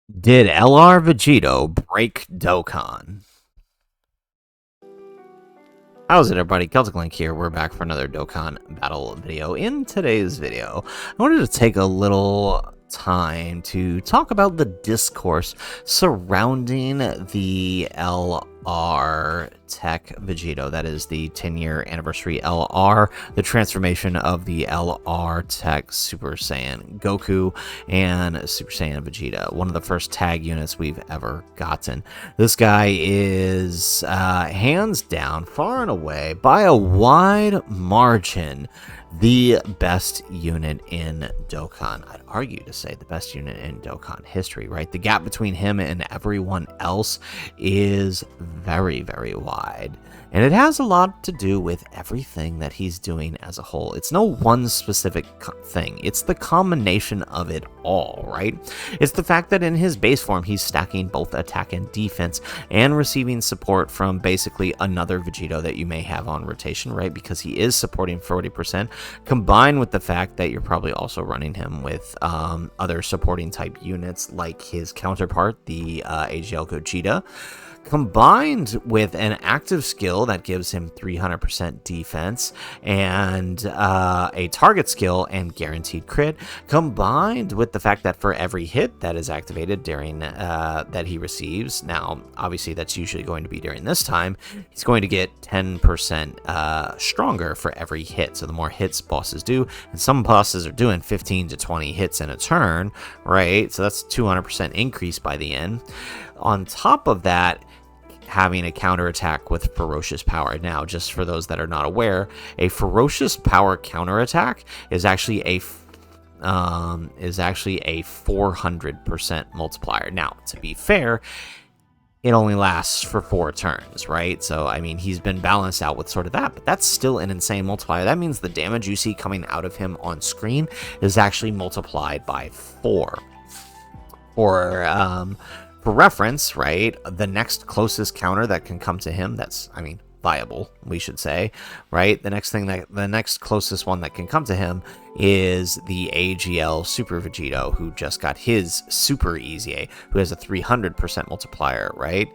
Did LR Vegito break Dokkan? How's it, everybody? Celtic Link here. We're back for another Dokkan battle video. In today's video, I wanted to take a little time to talk about the discourse surrounding the LR Teq Vegito. That is the 10-year anniversary LR, the transformation of the LR Teq Super Saiyan Goku and Super Saiyan Vegeta, one of the first tag units we've ever gotten. This guy is hands down, far and away, by a wide margin, the best unit in Dokkan. I'd argue to say the best unit in Dokkan history, right? The gap between him and everyone else is very, very wide. And it has a lot to do with everything that he's doing as a whole. It's no one specific thing. It's the combination of it all, right? It's the fact that in his base form, he's stacking both attack and defense and receiving support from basically another Vegito that you may have on rotation, right? Because he is supporting 40%, combined with the fact that you're probably also running him with other supporting type units like his counterpart, the AGL Gogeta, combined with an active skill that gives him 300% defense and a target skill and guaranteed crit, combined with the fact that for every hit that is activated during that he receives, now obviously that's usually going to be during this time, he's going to get 10% stronger for every hit. So the more hits bosses do, and some bosses are doing 15 to 20 hits in a turn, right? So that's 200% increase by the end. On top of that, having a counterattack with ferocious power. Now, just for those that are not aware, a ferocious power counterattack is actually a 400% multiplier. Now, to be fair, it only lasts for 4 turns, right? So, I mean, he's been balanced out with sort of that, but that's still an insane multiplier. That means the damage you see coming out of him on screen is actually multiplied by 4. For reference, right, the next closest counter that can come to him that's, I mean, viable, we should say, right? The next closest one that can come to him is the AGL Super Vegito, who just got his Super EZA, who has a 300% multiplier, right?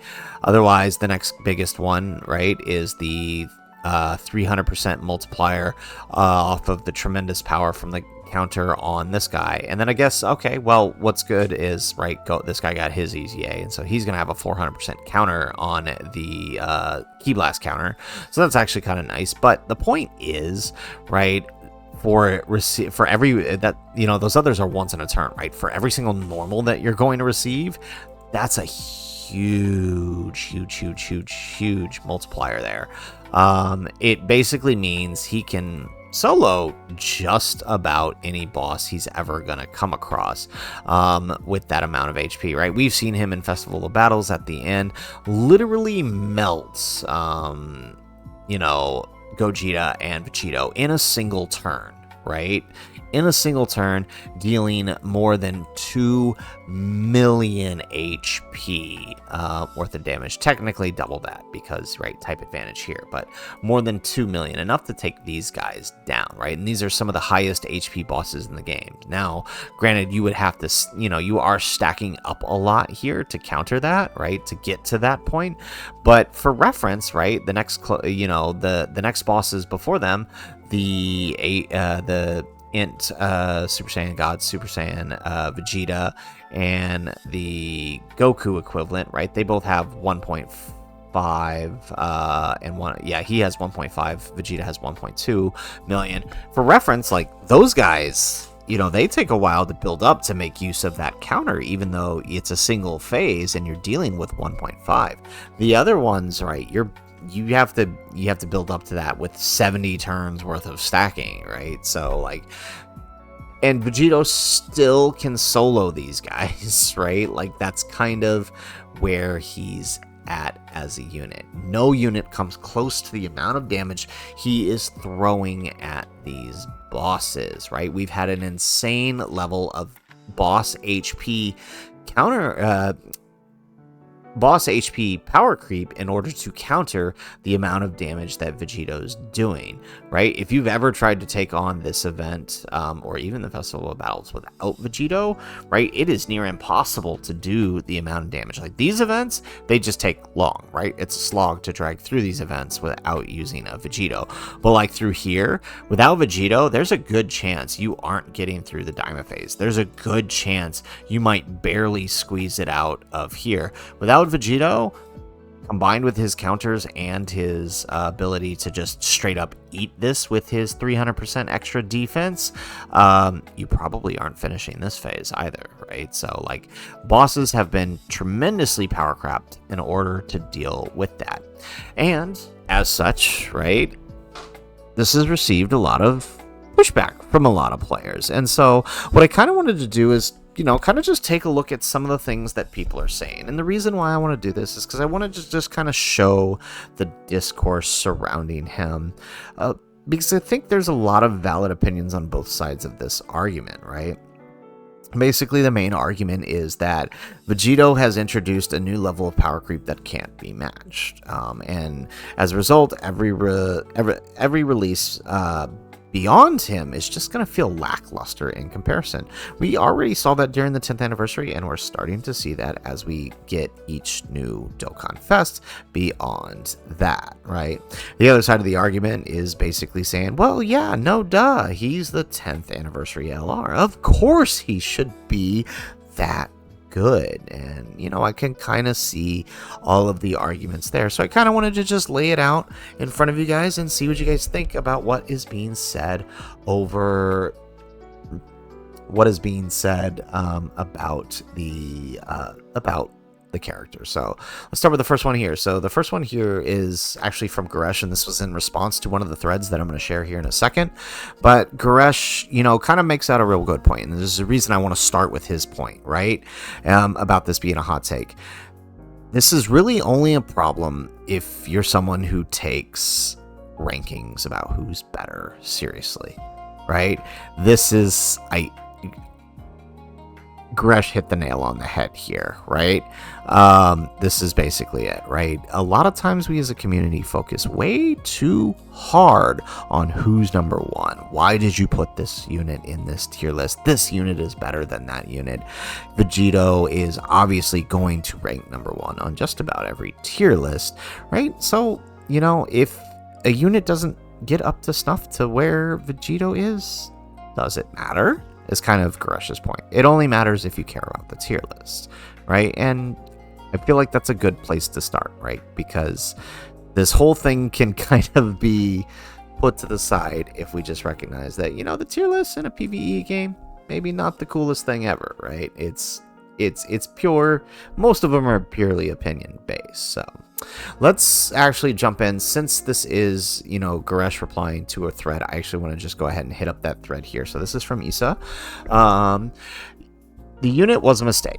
Otherwise, the next biggest one, right, is the 300% multiplier off of the tremendous power from the counter on this guy. And then I guess, okay, well, what's good is, right, this guy got his EZA, and so he's gonna have a 400% counter on the Ki Blast counter, so that's actually kind of nice. But the point is, right, for every that, you know, those others are once in a turn, right? For every single normal that you're going to receive, that's a huge multiplier there. It basically means he can solo just about any boss he's ever gonna come across with that amount of HP, right? We've seen him in Festival of Battles at the end literally melts you know, Gogeta and Vegito in a single turn, right? In a single turn, dealing more than 2 million HP worth of damage. Technically double that because, right, type advantage here, but more than 2 million, enough to take these guys down, right? And these are some of the highest HP bosses in the game. Now, granted, you would have to, you know, you are stacking up a lot here to counter that, right, to get to that point. But for reference, right, the next, you know, the next bosses before them, the Super Saiyan God, Super Saiyan Vegeta, and the Goku equivalent, right? They both have 1.5 and one. Yeah, he has 1.5. Vegeta has 1.2 million. For reference, like those guys, you know, they take a while to build up to make use of that counter, even though it's a single phase and you're dealing with 1.5. The other ones, right? You have to build up to that with 70 turns worth of stacking, right? So like, and Vegito still can solo these guys, right? Like that's kind of where he's at as a unit. No unit comes close to the amount of damage he is throwing at these bosses, right? We've had an insane level of boss HP counter boss HP power creep in order to counter the amount of damage that Vegito's doing, right? If you've ever tried to take on this event, or even the Festival of Battles without Vegito, right, it is near impossible to do the amount of damage. Like these events, they just take long, right? It's a slog to drag through these events without using a Vegito. But like through here, without Vegito, there's a good chance you aren't getting through the Diamond phase. There's a good chance you might barely squeeze it out of here. Without Vegito, combined with his counters and his ability to just straight up eat this with his 300% extra defense, you probably aren't finishing this phase either, right? So like bosses have been tremendously power crapped in order to deal with that. And as such, right, this has received a lot of pushback from a lot of players. And so what I kind of wanted to do is, you know, kind of just take a look at some of the things that people are saying. And the reason why I want to do this is because I want to just kind of show the discourse surrounding him, because I think there's a lot of valid opinions on both sides of this argument, right? Basically, the main argument is that Vegito has introduced a new level of power creep that can't be matched, and as a result, every release beyond him is just going to feel lackluster in comparison. We already saw that during the 10th anniversary, and we're starting to see that as we get each new Dokkan Fest beyond that, right? The other side of the argument is basically saying, well, yeah, no duh, he's the 10th anniversary LR. Of course he should be that good. And you know, I can kind of see all of the arguments there, so I kind of wanted to just lay it out in front of you guys and see what you guys think about what is being said over about the character. So let's start with the first one here. So the first one here is actually from Goresh, and this was in response to one of the threads that I'm going to share here in a second. But Goresh, you know, kind of makes out a real good point, and this is the reason I want to start with his point, right? About this being a hot take. This is really only a problem if you're someone who takes rankings about who's better seriously, right? Goresh hit the nail on the head here, right? This is basically it, right? A lot of times we as a community focus way too hard on who's number one. Why did you put this unit in this tier list? This unit is better than that unit. Vegito is obviously going to rank number one on just about every tier list, right? So, you know, if a unit doesn't get up to snuff to where Vegito is, does it matter? Is kind of Goresh's point. It only matters if you care about the tier list, right? And I feel like that's a good place to start, right? Because this whole thing can kind of be put to the side if we just recognize that, you know, the tier list in a PvE game, maybe not the coolest thing ever, right? It's pure, most of them are purely opinion based. So let's actually jump in. Since this is, you know, Goresh replying to a thread, I actually want to just go ahead and hit up that thread here. So this is from Issa. The unit was a mistake.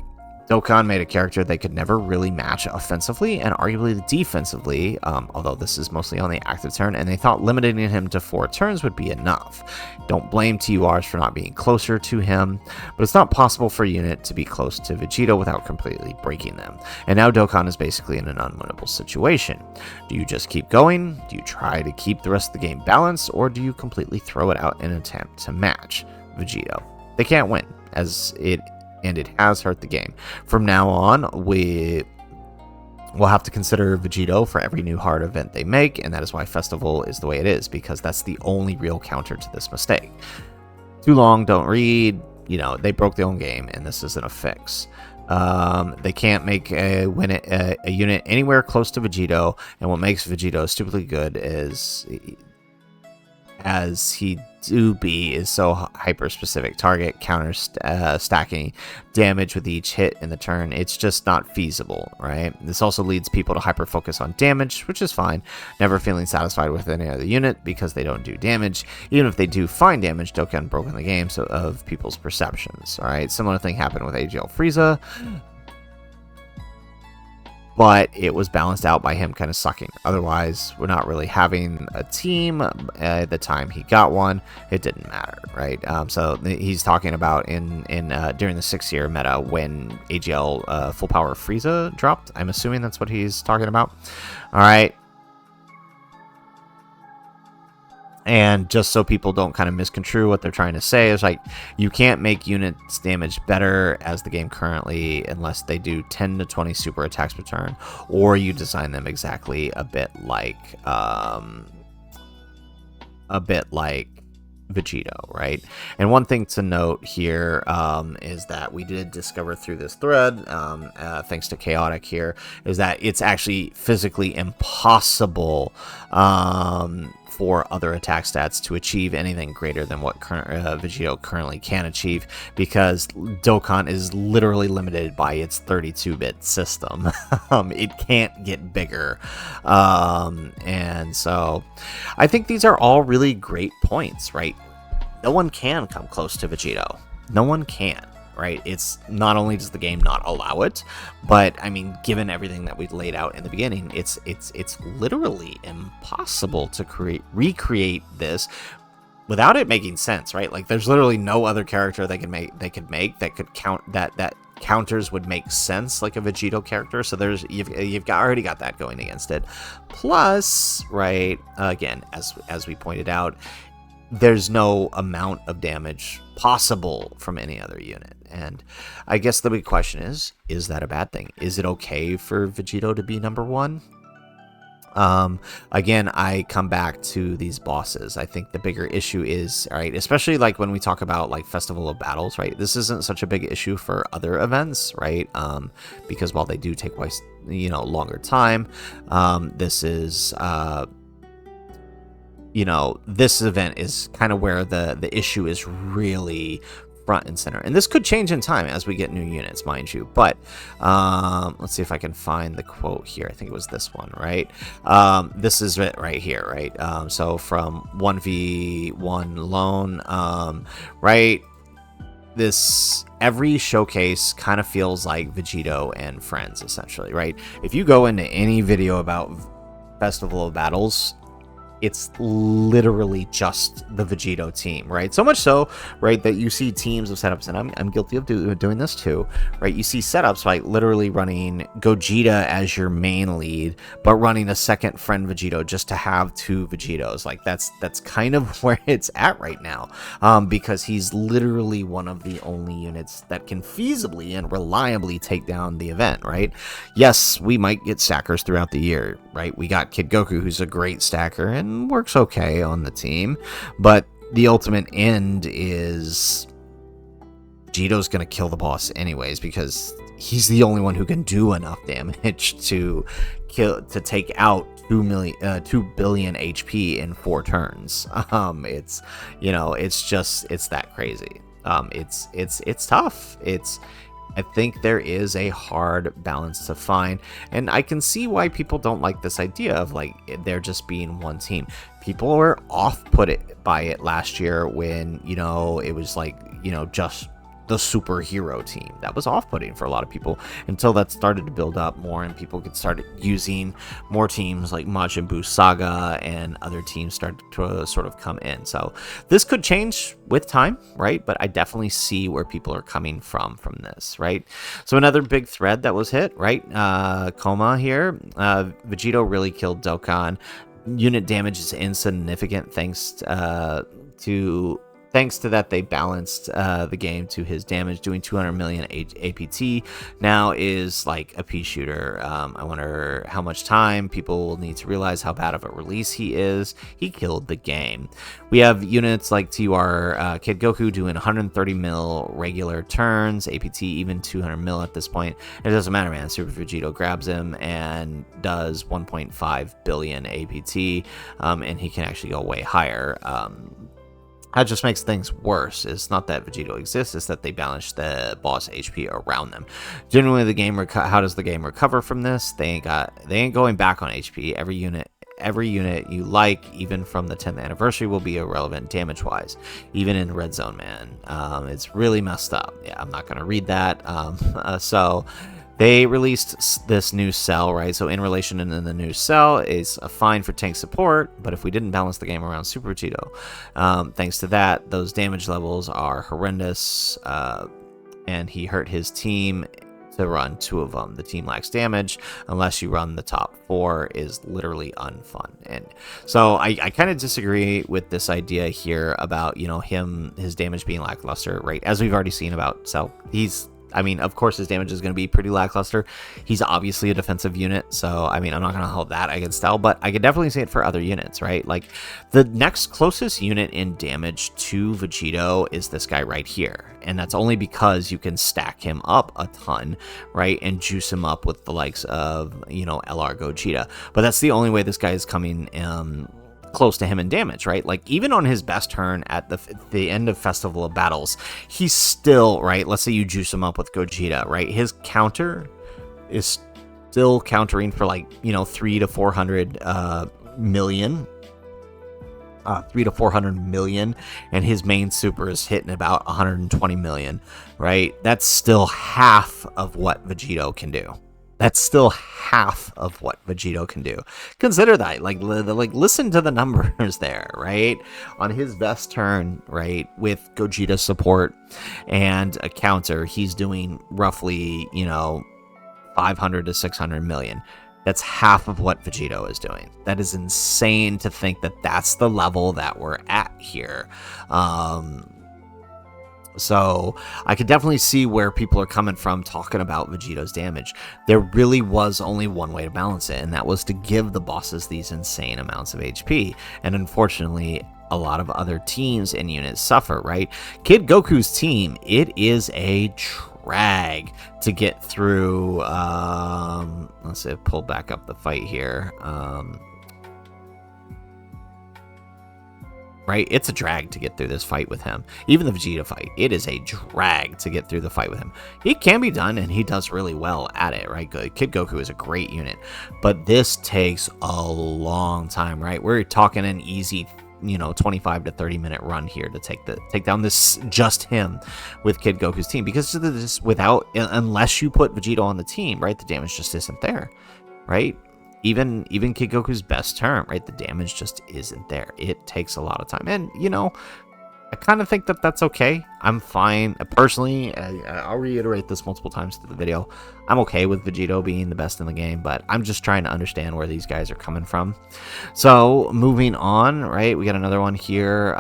Dokkan made a character they could never really match offensively and arguably defensively, although this is mostly on the active turn, and they thought limiting him to 4 turns would be enough. Don't blame TURs for not being closer to him, but it's not possible for a unit to be close to Vegito without completely breaking them. And now Dokkan is basically in an unwinnable situation. Do you just keep going? Do you try to keep the rest of the game balanced? Or do you completely throw it out in an attempt to match Vegito? They can't win, and it has hurt the game. From now on, we'll have to consider Vegito for every new hard event they make, and that is why Festival is the way it is, because that's the only real counter to this mistake. Too long, don't read, you know, they broke their own game, and this isn't a fix. They can't make a unit anywhere close to Vegito, and what makes Vegito stupidly good is, as he do be, is so hyper specific. Target counter stacking damage with each hit in the turn. It's just not feasible, right? This also leads people to hyper focus on damage, which is fine. Never feeling satisfied with any other unit because they don't do damage. Even if they do find damage, Dokkan broken the game so of people's perceptions. All right, similar thing happened with AGL Frieza. but it was balanced out by him kind of sucking. Otherwise, we're not really having a team. At the time he got one, it didn't matter, right? So he's talking about in during the 6-year meta when AGL full power Frieza dropped. I'm assuming that's what he's talking about. All right. And just so people don't kind of misconstrue what they're trying to say, is like, you can't make units damage better as the game currently unless they do 10 to 20 super attacks per turn, or you design them exactly a bit like Vegito, right? And one thing to note here is that we did discover through this thread, thanks to Chaotic here, is that it's actually physically impossible for other attack stats to achieve anything greater than what Vegito currently can achieve, because Dokkan is literally limited by its 32-bit system. It can't get bigger. And so I think these are all really great points, right? No one can come close to Vegito. No one can. Right? It's not only does the game not allow it, but I mean, given everything that we laid out in the beginning, it's literally impossible to recreate this without it making sense, right? Like, there's literally no other character they could make that could that counters would make sense like a Vegito character. So you've already got that going against it. Plus, right, again, as we pointed out, there's no amount of damage possible from any other unit. And I guess the big question is that a bad thing? Is it okay for Vegito to be number one? Again, I come back to these bosses. I think the bigger issue is, all right, especially like when we talk about like Festival of Battles, right? This isn't such a big issue for other events, right? Because while they do take longer time, this is, this event is kind of where the issue is really front and center. And this could change in time as we get new units, mind you. But let's see if I can find the quote here. I think it was this one, right? This is it right here, right? So from 1v1 lone, right? Every showcase kind of feels like Vegito and friends, essentially, right? If you go into any video about Festival of Battles, it's literally just the Vegito team, right? So much so, right, that you see teams of setups, and I'm guilty of doing this too, right? You see setups like literally running Gogeta as your main lead, but running a second friend Vegito just to have two Vegitos. Like, that's kind of where it's at right now, because he's literally one of the only units that can feasibly and reliably take down the event, right? Yes, we might get stackers throughout the year, right? We got Kid Goku, who's a great stacker and works okay on the team, but the ultimate end is Vegito's gonna kill the boss anyways, because he's the only one who can do enough damage to take out 2 billion HP in 4 turns. It's that crazy. It's tough. I think there is a hard balance to find, and I can see why people don't like this idea of like there just being one team. People were off-put by it last year when it was like just the superhero team. That was off-putting for a lot of people until that started to build up more and people could start using more teams like Majin Buu Saga, and other teams started to sort of come in. So this could change with time, right? But I definitely see where people are coming from this, right? So another big thread that was hit, right? Coma here. Vegito really killed Dokkan. Unit damage is insignificant thanks to that, they balanced the game to his damage. Doing 200 million APT now is like a pea shooter. I wonder how much time people will need to realize how bad of a release he is. He killed the game. We have units like TUR Kid Goku doing 130 mil regular turns, APT even 200 mil at this point. It doesn't matter, man. Super Vegito grabs him and does 1.5 billion APT, and he can actually go way higher. That just makes things worse. It's not that Vegito exists, it's that they balance the boss HP around them. Generally, how does the game recover from this? They ain't going back on HP. Every unit you like, even from the 10th anniversary, will be irrelevant damage-wise, even in Red Zone, man. It's really messed up. Yeah, I'm not gonna read that. So They released this new cell, right? So in relation to the new cell is a fine for tank support, but if we didn't balance the game around Super Vegito, thanks to that, those damage levels are horrendous, and he hurt his team to run 2 of them. The team lacks damage unless you run the top 4 is literally unfun. And so I kind of disagree with this idea here about, you know, his damage being lackluster, right? As we've already seen about Cell, I mean, of course, his damage is going to be pretty lackluster. He's obviously a defensive unit, so, I mean, I'm not going to hold that against Cell, but I could definitely see it for other units, right? Like, the next closest unit in damage to Vegito is this guy right here, and that's only because you can stack him up a ton, right, and juice him up with the likes of, you know, LR Gogeta. But that's the only way this guy is coming close to him in damage, right? Like, even on his best turn at the end of Festival of Battles, he's still, right, let's say you juice him up with Gogeta, right? His counter is still countering for, like, you know, 300 to 400 million. 300 to 400 million, and his main super is hitting about 120 million, right? That's still half of what Vegito can do. That's still half of what Vegito can do. Consider that, like listen to the numbers there, right? On his best turn, right, with Gogeta support and a counter, he's doing roughly, you know, 500 to 600 million. That's half of what Vegito is doing. That is insane to think that that's the level that we're at here. So I could definitely see where people are coming from talking about Vegito's damage. There really was only one way to balance it, and that was to give the bosses these insane amounts of HP. And unfortunately, a lot of other teams and units suffer, right? Kid Goku's team, it is a drag to get through. Let's see, pull back up the fight here. Right, it's a drag to get through this fight with him. Even the Vegeta fight, it is a drag to get through the fight with him. It can be done, and he does really well at it, right? Kid Goku is a great unit, but this takes a long time, right? We're talking an easy, you know, 25 to 30 minute run here to take down this just him with Kid Goku's team, because this unless you put Vegito on the team, right, the damage just isn't there, right? Even Kid Goku's best turn, right? The damage just isn't there. It takes a lot of time. And, you know, I kind of think that that's okay. I'm fine. Personally, I'll reiterate this multiple times through the video. I'm okay with Vegito being the best in the game, but I'm just trying to understand where these guys are coming from. So, moving on, right? We got another one here.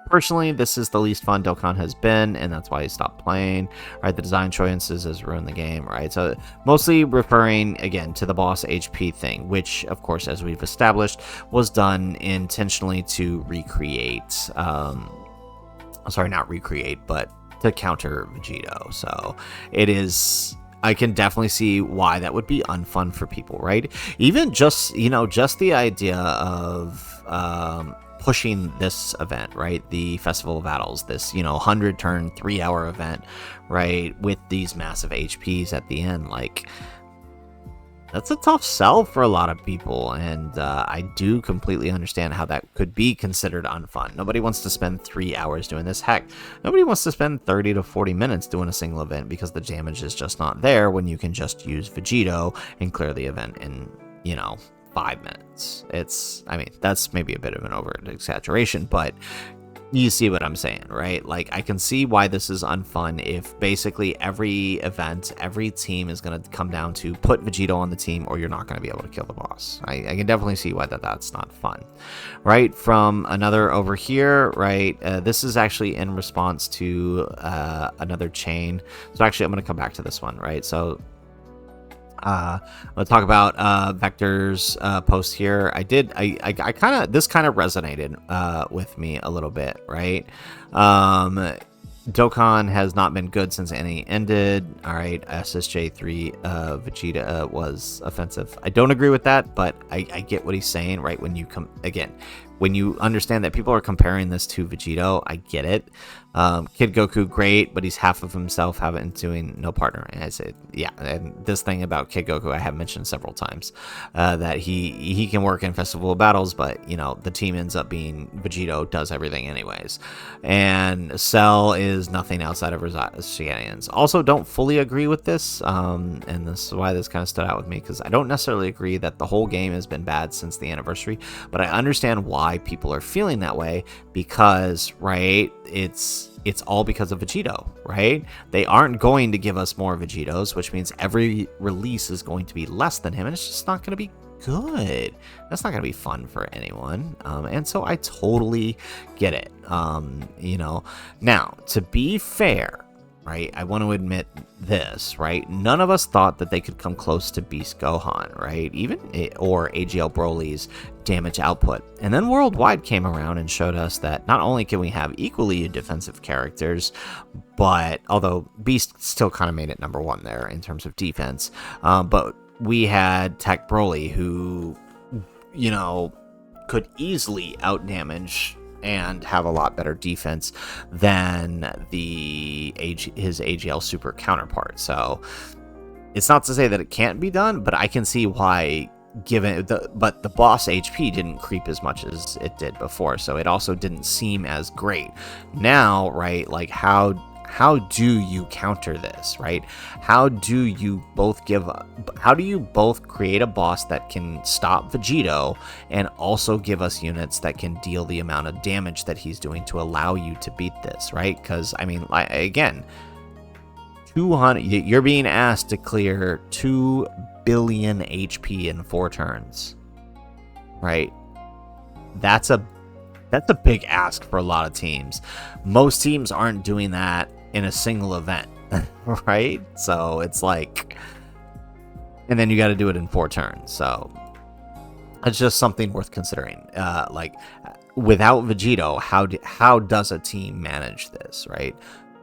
Personally, this is the least fun Dokkan has been, and that's why he stopped playing, right? The design choices has ruined the game, right? So mostly referring, again, to the boss HP thing, which, of course, as we've established, was done intentionally to recreate, sorry, not recreate, but to counter Vegito. So it is... I can definitely see why that would be unfun for people, right? Even just, you know, just the idea of... pushing this event, right? The Festival of Battles, this, you know, 100 turn, 3-hour event, right? With these massive HPs at the end, like, that's a tough sell for a lot of people. And I do completely understand how that could be considered unfun. Nobody wants to spend 3 hours doing this. Heck, nobody wants to spend 30 to 40 minutes doing a single event because the damage is just not there when you can just use Vegito and clear the event in, you know, 5 minutes. I mean, that's maybe a bit of an over-exaggeration, but you see what I'm saying, right? Like, I can see why this is unfun if basically every event, every team is going to come down to put Vegito on the team or you're not going to be able to kill the boss. I can definitely see why that's not fun, right? From another over here, right? This is actually in response to another chain. So actually, I'm going to come back to this one, right? So let's talk about Vector's post here. I kind of, this kind of resonated with me a little bit, right? Dokkan has not been good since NA ended. All right, SSJ3 Vegeta was offensive. I don't agree with that, but I get what he's saying, right? When you when you understand that people are comparing this to Vegito, I get it. Kid Goku, great, but he's half of himself, having doing no partner. And I said, yeah, and this thing about Kid Goku I have mentioned several times, that he can work in festival battles, but you know the team ends up being Vegito does everything anyways, and Cell is nothing outside of shenanigans. Also, don't fully agree with this, and this is why this kind of stood out with me, because I don't necessarily agree that the whole game has been bad since the anniversary, but I understand why people are feeling that way, because right, it's all because of Vegito, right? They aren't going to give us more Vegitos, which means every release is going to be less than him, and it's just not going to be good. That's not going to be fun for anyone, and so I totally get it. You know, now, to be fair, right, I want to admit this, right? None of us thought that they could come close to Beast Gohan, right? Or AGL Broly's damage output. And then Worldwide came around and showed us that not only can we have equally defensive characters, but although Beast still kind of made it number one there in terms of defense, but we had Teq Broly, who, you know, could easily outdamage and have a lot better defense than his AGL Super counterpart. So it's not to say that it can't be done, but I can see why, but the boss HP didn't creep as much as it did before, so it also didn't seem as great. Now, right, like how do you counter this, right? How do you both create a boss that can stop Vegito and also give us units that can deal the amount of damage that he's doing to allow you to beat this, right? Because, I mean, again, 200, you're being asked to clear 2 billion HP in 4 turns, right? That's a big ask for a lot of teams. Most teams aren't doing that in a single event, right? So it's like, and then you got to do it in 4 turns. So it's just something worth considering. Like, without Vegito, how does a team manage this, right?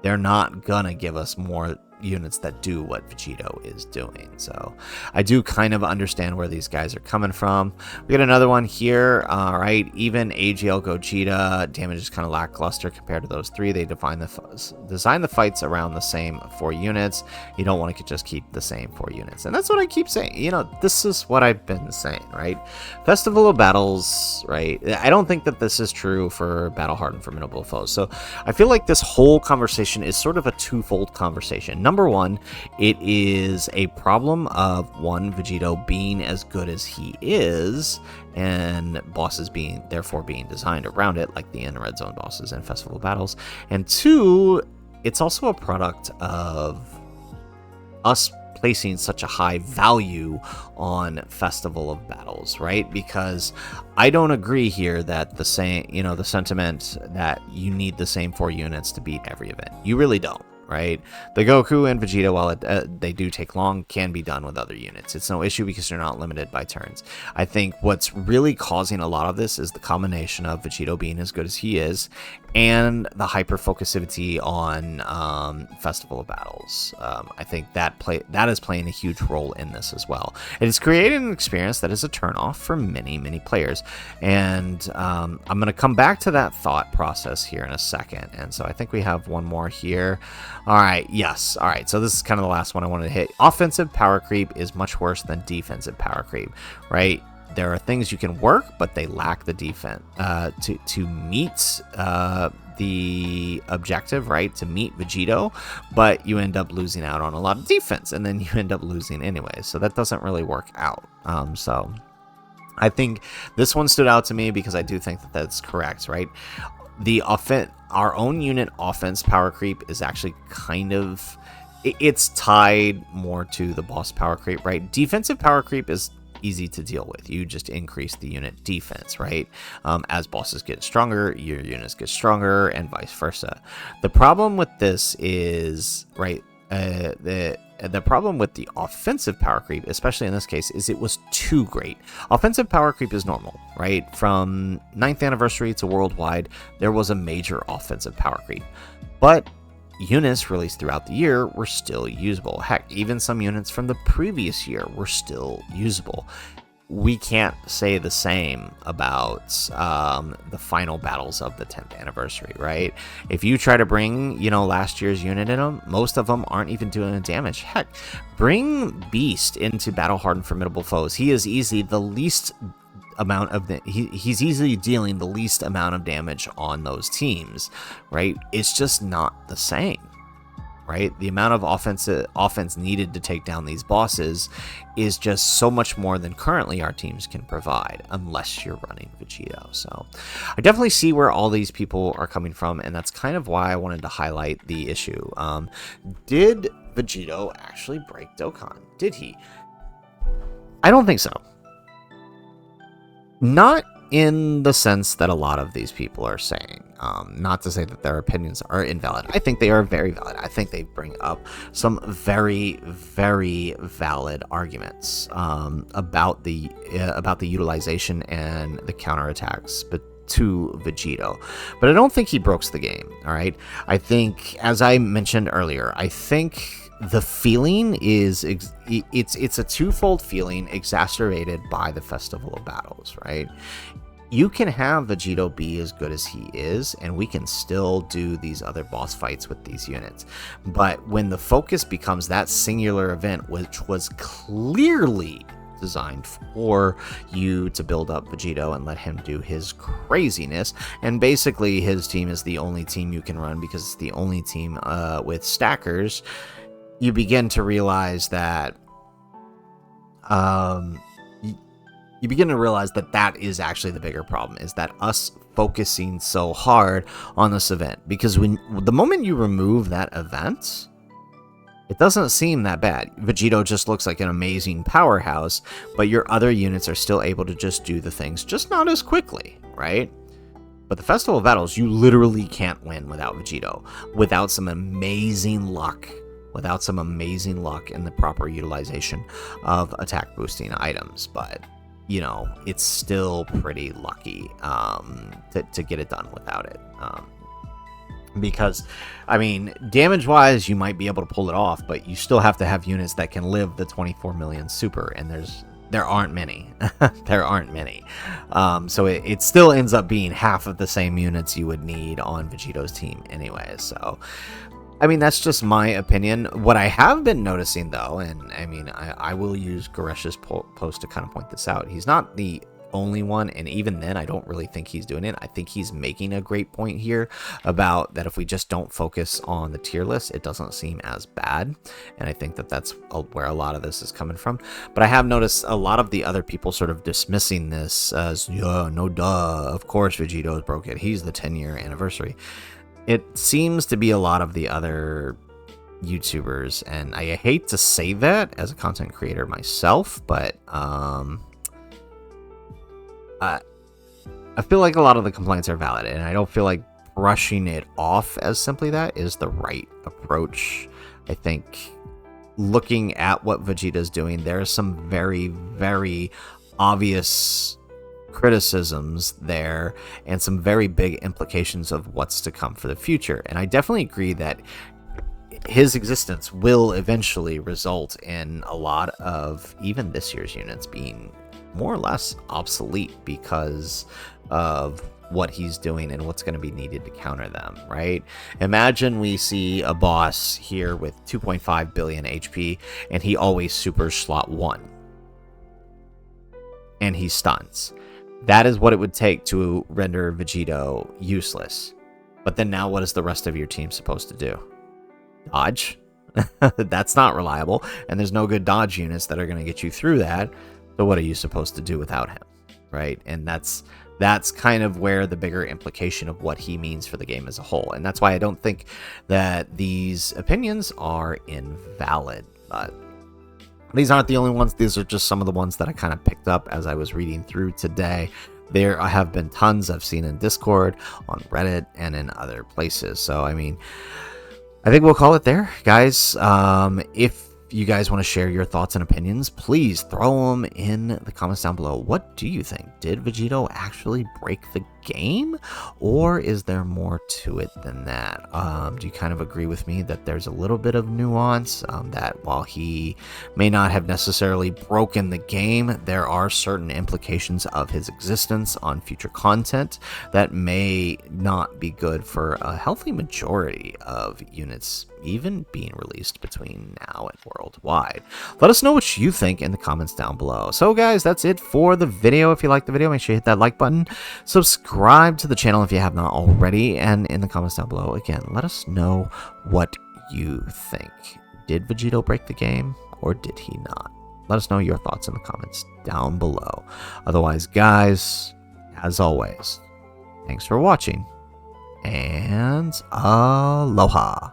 They're not gonna give us more units that do what Vegito is doing. So I do kind of understand where these guys are coming from. We got another one here. All right, even AGL Gogeta damage is kind of lackluster compared to those 3. They design the fights around the same 4 units. You don't want to just keep the same 4 units, and that's what I keep saying. You know, this is what I've been saying, right? Festival of Battles, right? I don't think that this is true for Battle Hardened Formidable Foes. So I feel like this whole conversation is sort of a twofold conversation. Number one, it is a problem of Vegito being as good as he is, and bosses therefore being designed around it, like the Red Zone bosses and Festival Battles. And 2, it's also a product of us placing such a high value on Festival of Battles, right? Because I don't agree here that the sentiment that you need the same 4 units to beat every event. You really don't. Right? The Goku and Vegeta, while they do take long, can be done with other units. It's no issue because you're not limited by turns. I think what's really causing a lot of this is the combination of Vegito being as good as he is and the hyper-focusivity on Festival of Battles. I think that is playing a huge role in this as well. It is creating an experience that is a turn-off for many, many players. And I'm going to come back to that thought process here in a second. And so I think we have one more here. All right, yes. All right, so this is kind of the last one I wanted to hit. Offensive power creep is much worse than defensive power creep, right? There are things you can work, but they lack the defense to meet the objective, right? To meet Vegito, but you end up losing out on a lot of defense, and then you end up losing anyway. So that doesn't really work out. So I think this one stood out to me because I do think that that's correct, right? Our own unit offense power creep is actually kind of, it's tied more to the boss power creep, right? Defensive power creep is easy to deal with. You just increase the unit defense, right? As bosses get stronger, your units get stronger, and vice versa. The problem with this is, right, the problem with the offensive power creep, especially in this case, is it was too great. Offensive power creep is normal, right? From 9th anniversary to worldwide, there was a major offensive power creep. But units released throughout the year were still usable. Heck, even some units from the previous year were still usable. we can't say the same about the final battles of the 10th anniversary, right? If you try to bring, last year's unit in them, most of them aren't even doing damage. Heck, bring Beast into battle-hardened formidable foes. He is easily the least amount of he's easily dealing the least amount of damage on those teams, right? It's just not the same. Right? The amount of offense needed to take down these bosses is just so much more than currently our teams can provide, unless you're running Vegito. So I definitely see where all these people are coming from, and that's kind of why I wanted to highlight the issue. Did Vegito actually break Dokkan? Did he? I don't think so. Not in the sense that a lot of these people are saying. Not to say that their opinions are invalid. I think they are very valid. I think they bring up some very, very valid arguments about the utilization and the counterattacks, but to Vegito. But I don't think he broke the game. All right. I think, as I mentioned earlier, I think the feeling is it's a twofold feeling exacerbated by the Festival of Battles, right? You can have Vegito be as good as he is, and we can still do these other boss fights with these units. But when the focus becomes that singular event, which was clearly designed for you to build up Vegito and let him do his craziness, and basically his team is the only team you can run because it's the only team with stackers, you begin to realize that you begin to realize that that is actually the bigger problem, is that us focusing so hard on this event. Because the moment you remove that event, it doesn't seem that bad. Vegito just looks like an amazing powerhouse, but your other units are still able to just do the things, just not as quickly, right? But the Festival of Battles, you literally can't win without Vegito, without some amazing luck. Without some amazing luck in the proper utilization of attack boosting items. But it's still pretty lucky to get it done without it. Because, I mean, damage-wise, you might be able to pull it off, but you still have to have units that can live the 24 million super, and there aren't many. There aren't many. So it still ends up being half of the same units you would need on Vegito's team anyway. So, I mean, that's just my opinion. What I have been noticing, though, and I mean, I will use Goresh's post to kind of point this out. He's not the only one, and even then, I don't really think he's doing it. I think he's making a great point here about that if we just don't focus on the tier list, it doesn't seem as bad, and I think that that's where a lot of this is coming from. But I have noticed a lot of the other people sort of dismissing this as, yeah, no duh, of course Vegito broke it. He's the 10-year anniversary. It seems to be a lot of the other YouTubers, and I hate to say that as a content creator myself, but I feel like a lot of the complaints are valid, and I don't feel like brushing it off as simply that is the right approach. I think looking at what Vegeta's doing, there are some very, very obvious criticisms there and some very big implications of what's to come for the future. And I definitely agree that his existence will eventually result in a lot of even this year's units being more or less obsolete because of what he's doing and what's going to be needed to counter them, right? Imagine we see a boss here with 2.5 billion HP and he always supers slot 1 and he stuns. That is what it would take to render Vegito useless. But then now what is the rest of your team supposed to do? Dodge? That's not reliable, and there's no good dodge units that are going to get you through that. So what are you supposed to do without him, right? And that's kind of where the bigger implication of what he means for the game as a whole. And that's why I don't think that these opinions are invalid. But these aren't the only ones. These are just some of the ones that I kind of picked up as I was reading through today. There have been tons I've seen in Discord, on Reddit, and in other places. So, I mean, I think we'll call it there, guys. If you guys want to share your thoughts and opinions, please throw them in the comments down below. What do you think? Did Vegito actually break the game, or is there more to it than that? Do you kind of agree with me that there's a little bit of nuance, that while he may not have necessarily broken the game, there are certain implications of his existence on future content that may not be good for a healthy majority of units even being released between now and worldwide? Let us know what you think in the comments down below. So guys, that's it for the video. If you liked the video, make sure you hit that like button, subscribe to the channel if you have not already, and in the comments down below, again, let us know what you think. Did Vegito break the game, or did he not? Let us know your thoughts in the comments down below. Otherwise, guys, as always, thanks for watching, and aloha.